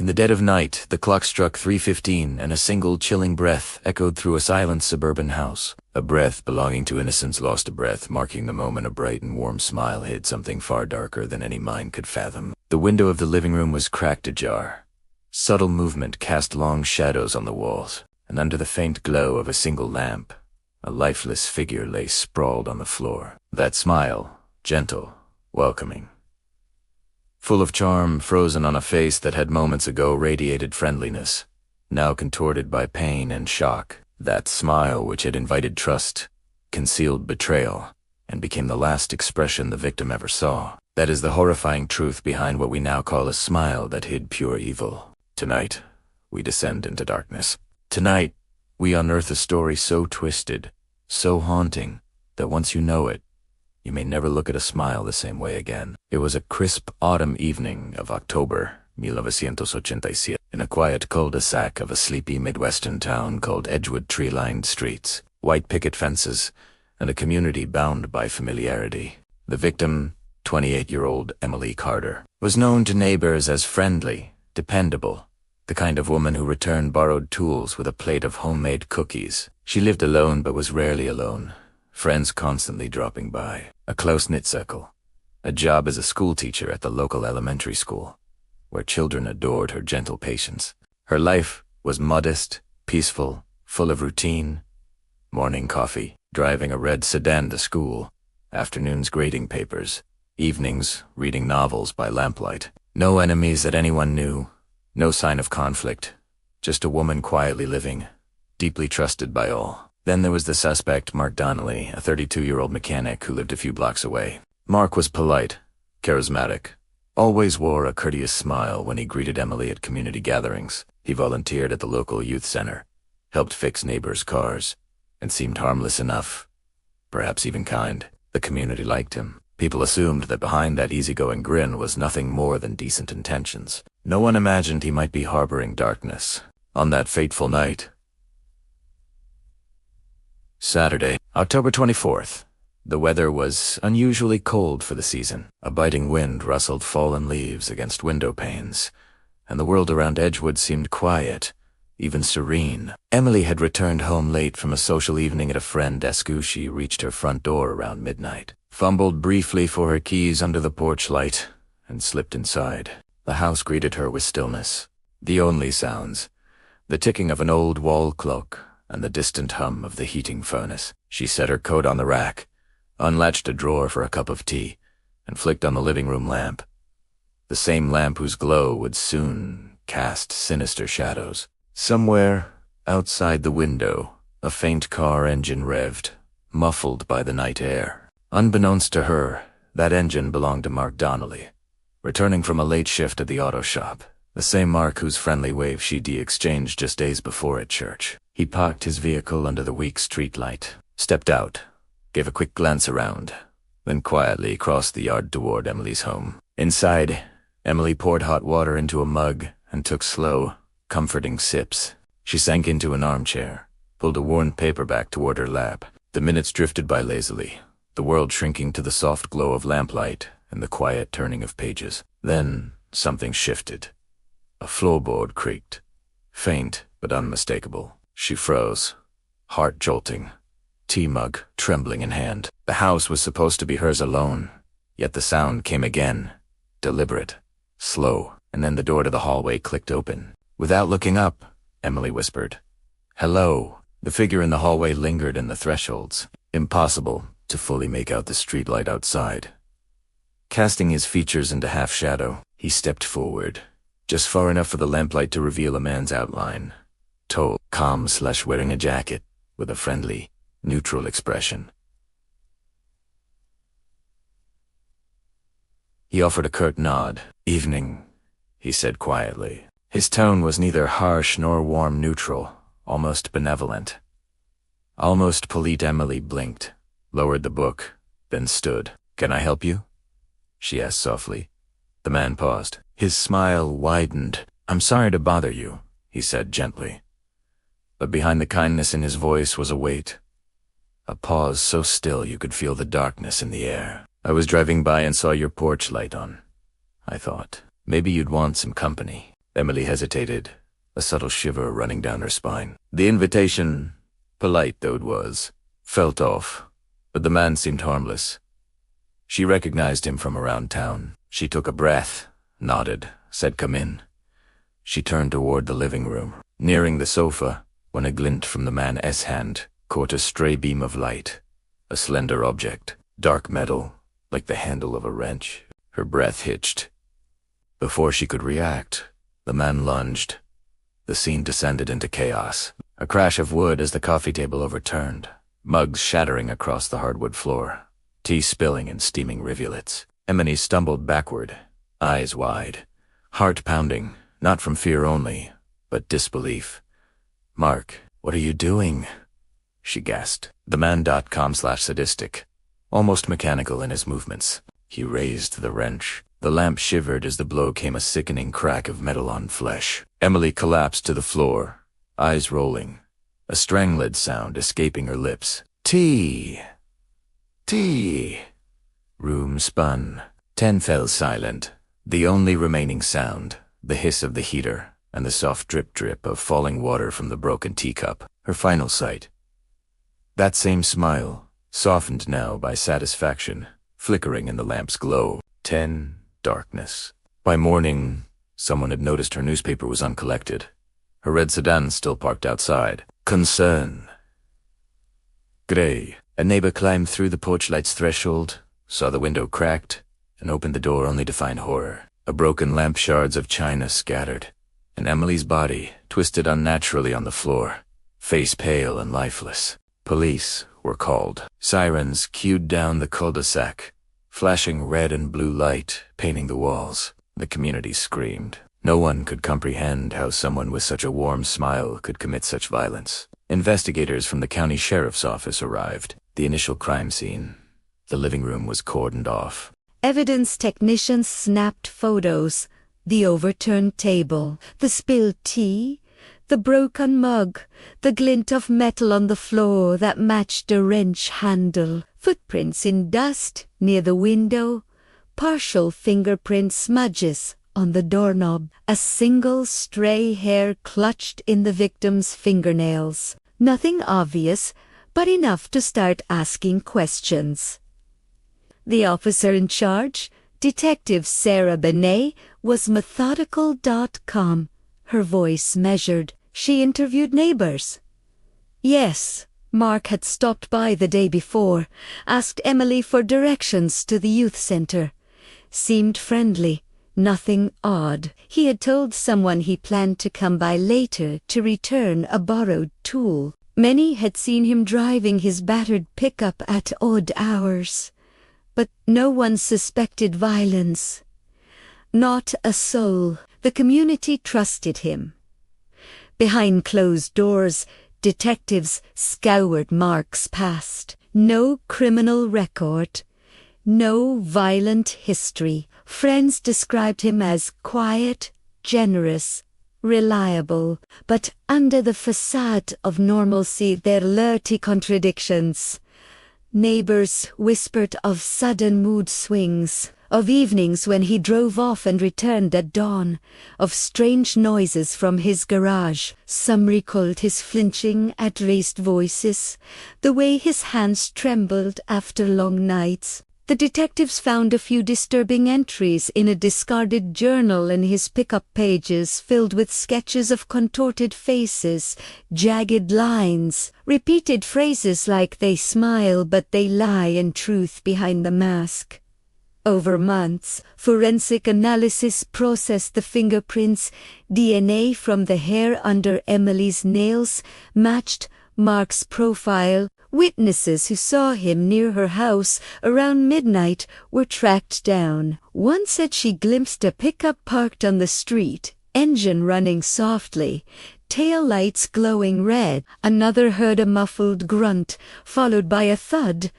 In the dead of night, the clock struck 3:15, and a single chilling breath echoed through a silent suburban house. A breath belonging to innocence lost a breath, marking the moment a bright and warm smile hid something far darker than any mind could fathom. The window of the living room was cracked ajar. Subtle movement cast long shadows on the walls, and under the faint glow of a single lamp, a lifeless figure lay sprawled on the floor. That smile, gentle, welcoming, full of charm, frozen on a face that had moments ago radiated friendliness, now contorted by pain and shock. That smile which had invited trust, concealed betrayal, and became the last expression the victim ever saw. That is the horrifying truth behind what we now call a smile that hid pure evil. Tonight, we descend into darkness. Tonight, we unearth a story so twisted, so haunting, that once you know it, you may never look at a smile the same way again. It was a crisp autumn evening of October 1987, in a quiet cul-de-sac of a sleepy Midwestern town called Edgewood. Tree-lined streets, white picket fences, and a community bound by familiarity. The victim, 28-year-old Emily Carter, was known to neighbors as friendly, dependable, the kind of woman who returned borrowed tools with a plate of homemade cookies. She lived alone but was rarely alone, friends constantly dropping by, a close-knit circle, a job as a schoolteacher at the local elementary school, where children adored her gentle patience. Her life was modest, peaceful, full of routine: morning coffee, driving a red sedan to school, afternoons grading papers, evenings reading novels by lamplight. No enemies that anyone knew, no sign of conflict, just a woman quietly living, deeply trusted by all. Then there was the suspect, Mark Donnelly, a 32-year-old mechanic who lived a few blocks away. Mark was polite, charismatic, always wore a courteous smile when he greeted Emily at community gatherings. He volunteered at the local youth center, helped fix neighbors' cars, and seemed harmless enough, perhaps even kind. The community liked him. People assumed that behind that easygoing grin was nothing more than decent intentions. No one imagined he might be harboring darkness. On that fateful night, Saturday, October 24th, the weather was unusually cold for the season. A biting wind rustled fallen leaves against window panes, and the world around Edgewood seemed quiet, even serene. Emily had returned home late from a social evening at a friend. She reached her front door around midnight, fumbled briefly for her keys under the porch light, and slipped inside. The house greeted her with stillness. The only sounds, the ticking of an old wall clock and the distant hum of the heating furnace. She set her coat on the rack, unlatched a drawer for a cup of tea, and flicked on the living room lamp. The same lamp whose glow would soon cast sinister shadows. Somewhere outside the window, a faint car engine revved, muffled by the night air. Unbeknownst to her, that engine belonged to Mark Donnelly, returning from a late shift at the auto shop, the same Mark whose friendly wave she'd exchanged just days before at church. He parked his vehicle under the weak streetlight, stepped out, gave a quick glance around, then quietly crossed the yard toward Emily's home. Inside, Emily poured hot water into a mug and took slow, comforting sips. She sank into an armchair, pulled a worn paperback toward her lap. The minutes drifted by lazily, the world shrinking to the soft glow of lamplight and the quiet turning of pages. Then something shifted. A floorboard creaked, faint but unmistakable. She froze, heart jolting, tea mug trembling in hand. The house was supposed to be hers alone, yet the sound came again, deliberate, slow, and then the door to the hallway clicked open. Without looking up, Emily whispered, "Hello." The figure in the hallway lingered in the thresholds. Impossible to fully make out the streetlight outside. Casting his features into half-shadow, he stepped forward, just far enough for the lamplight to reveal a man's outline. Tall, calm/wearing a jacket, with a friendly, neutral expression. He offered a curt nod. "Evening," he said quietly. His tone was neither harsh nor warm, neutral, almost benevolent. Almost polite. Emily blinked, lowered the book, then stood. "Can I help you?" she asked softly. The man paused. His smile widened. "I'm sorry to bother you," he said gently. But behind the kindness in his voice was a weight. A pause so still you could feel the darkness in the air. "I was driving by and saw your porch light on. I thought, maybe you'd want some company." Emily hesitated, a subtle shiver running down her spine. The invitation, polite though it was, felt off, but the man seemed harmless. She recognized him from around town. She took a breath, nodded, said come in. She turned toward the living room, nearing the sofa, when a glint from the man's hand caught a stray beam of light, a slender object, dark metal, like the handle of a wrench. Her breath hitched. Before she could react, the man lunged. The scene descended into chaos. A crash of wood as the coffee table overturned, mugs shattering across the hardwood floor, tea spilling in steaming rivulets. Emily stumbled backward, eyes wide, heart pounding, not from fear only, but disbelief. "Mark, what are you doing?" she gasped. The man.com/sadistic, almost mechanical in his movements. He raised the wrench. The lamp shivered as the blow came, a sickening crack of metal on flesh. Emily collapsed to the floor, eyes rolling, a strangled sound escaping her lips. "Tea! Tea!" Room spun. 10 fell silent. The only remaining sound, the hiss of the heater, and the soft drip-drip of falling water from the broken teacup. Her final sight. That same smile, softened now by satisfaction, flickering in the lamp's glow. 10, darkness. By morning, someone had noticed her newspaper was uncollected. Her red sedan still parked outside. Concern. Gray. A neighbor climbed through the porch light's threshold, saw the window cracked, and opened the door only to find horror. A broken lamp, shards of china scattered, and Emily's body twisted unnaturally on the floor, face pale and lifeless. Police were called. Sirens cued down the cul-de-sac, flashing red and blue light, painting the walls. The community screamed. No one could comprehend how someone with such a warm smile could commit such violence. Investigators from the county sheriff's office arrived. The initial crime scene. The living room was cordoned off. Evidence technicians snapped photos. The overturned table, the spilled tea, the broken mug, the glint of metal on the floor that matched a wrench handle, footprints in dust near the window, partial fingerprint smudges on the doorknob, a single stray hair clutched in the victim's fingernails. Nothing obvious, but enough to start asking questions. The officer in charge, Detective Sarah Benet, was methodical.com. Her voice measured. She interviewed neighbors. Yes, Mark had stopped by the day before, asked Emily for directions to the youth center. Seemed friendly, nothing odd. He had told someone he planned to come by later to return a borrowed tool. Many had seen him driving his battered pickup at odd hours, but no one suspected violence. Not a soul. The community trusted him. Behind closed doors, detectives scoured Mark's past. No criminal record, no violent history. Friends described him as quiet, generous, reliable, but under the facade of normalcy there lurked contradictions. Neighbors whispered of sudden mood swings, of evenings when he drove off and returned at dawn, of strange noises from his garage. Some recalled his flinching at raised voices, the way his hands trembled after long nights. The detectives found a few disturbing entries in a discarded journal in his pickup pages filled with sketches of contorted faces, jagged lines, repeated phrases like "they smile but they lie" and "truth behind the mask." Over months, forensic analysis processed the fingerprints. DNA from the hair under Emily's nails matched Mark's profile. Witnesses who saw him near her house around midnight were tracked down. One said she glimpsed a pickup parked on the street, engine running softly, tail lights glowing red. Another heard a muffled grunt, followed by a thud,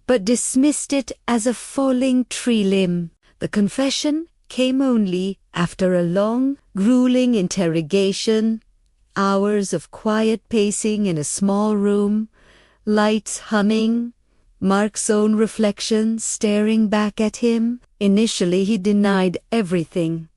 but dismissed it as a falling tree limb. The confession came only after a long, grueling interrogation, hours of quiet pacing in a small room, lights humming, Mark's own reflection staring back at him. Initially he denied everything.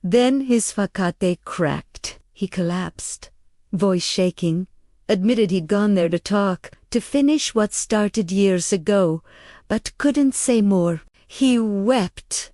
Then his facade cracked. He collapsed, voice shaking, admitted he'd gone there to talk, to finish what started years ago, but couldn't say more. He wept.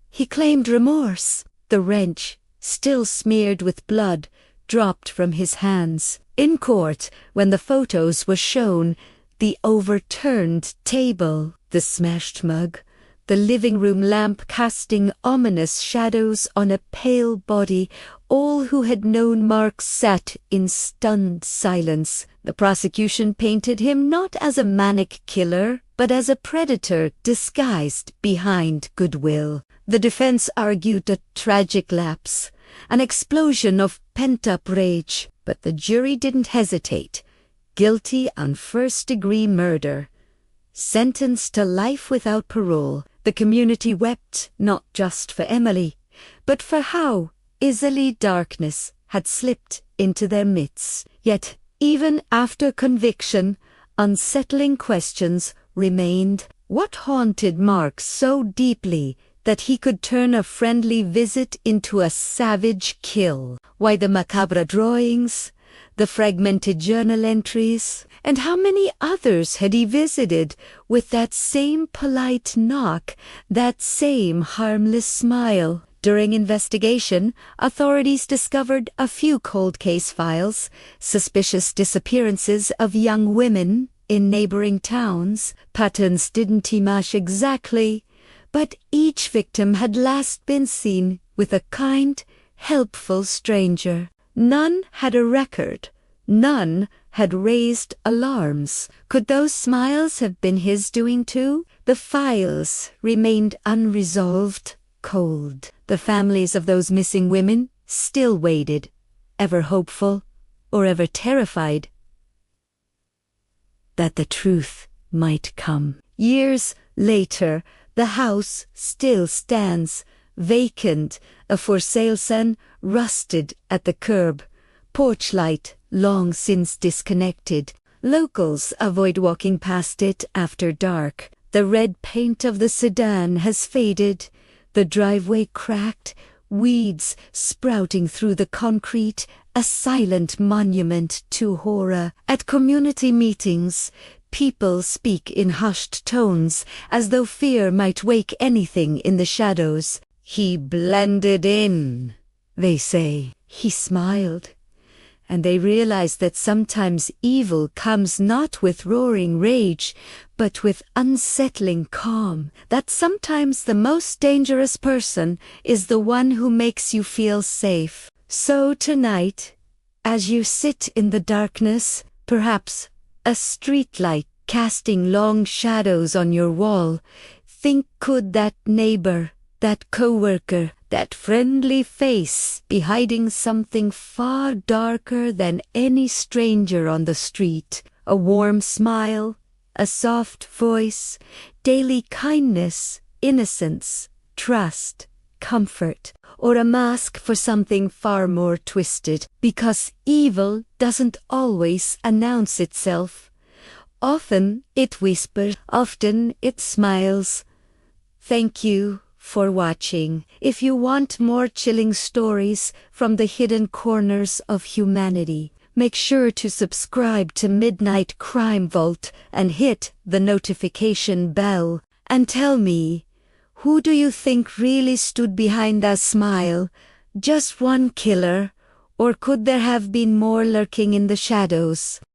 He claimed remorse. The wrench, still smeared with blood, dropped from his hands. In court, when the photos were shown, the overturned table, the smashed mug, the living room lamp casting ominous shadows on a pale body, all who had known Mark sat in stunned silence. The prosecution painted him not as a manic killer, but as a predator disguised behind goodwill. The defense argued a tragic lapse, an explosion of pent-up rage, but the jury didn't hesitate. Guilty on first-degree murder. Sentenced to life without parole. The community wept not just for Emily, but for how easily darkness had slipped into their midst. Yet, even after conviction, unsettling questions remained. What haunted Mark so deeply that he could turn a friendly visit into a savage kill? Why the macabre drawings, the fragmented journal entries, and how many others had he visited with that same polite knock, that same harmless smile? During investigation, authorities discovered a few cold case files, suspicious disappearances of young women in neighboring towns. Patterns didn't emerge exactly, but each victim had last been seen with a kind, helpful stranger. None had a record. None had raised alarms. Could those smiles have been his doing too? The files remained unresolved, cold. The families of those missing women still waited, ever hopeful or ever terrified that the truth might come. Years later, the house still stands, vacant, a for sale sign rusted at the curb, porch light long since disconnected. Locals avoid walking past it after dark. The red paint of the sedan has faded, the driveway cracked, weeds sprouting through the concrete, a silent monument to horror. At community meetings, people speak in hushed tones, as though fear might wake anything in the shadows. He blended in, they say. He smiled, and they realize that sometimes evil comes not with roaring rage, but with unsettling calm. That sometimes the most dangerous person is the one who makes you feel safe. So tonight, as you sit in the darkness, perhaps a streetlight casting long shadows on your wall, think, could that neighbor, that coworker, that friendly face be hiding something far darker than any stranger on the street? A warm smile, a soft voice, daily kindness, innocence, trust, comfort, or a mask for something far more twisted, because evil doesn't always announce itself. Often it whispers, often it smiles. Thank you for watching. If you want more chilling stories from the hidden corners of humanity, make sure to subscribe to Midnight Crime Vault and hit the notification bell. And tell me, who do you think really stood behind that smile? Just one killer, or could there have been more lurking in the shadows?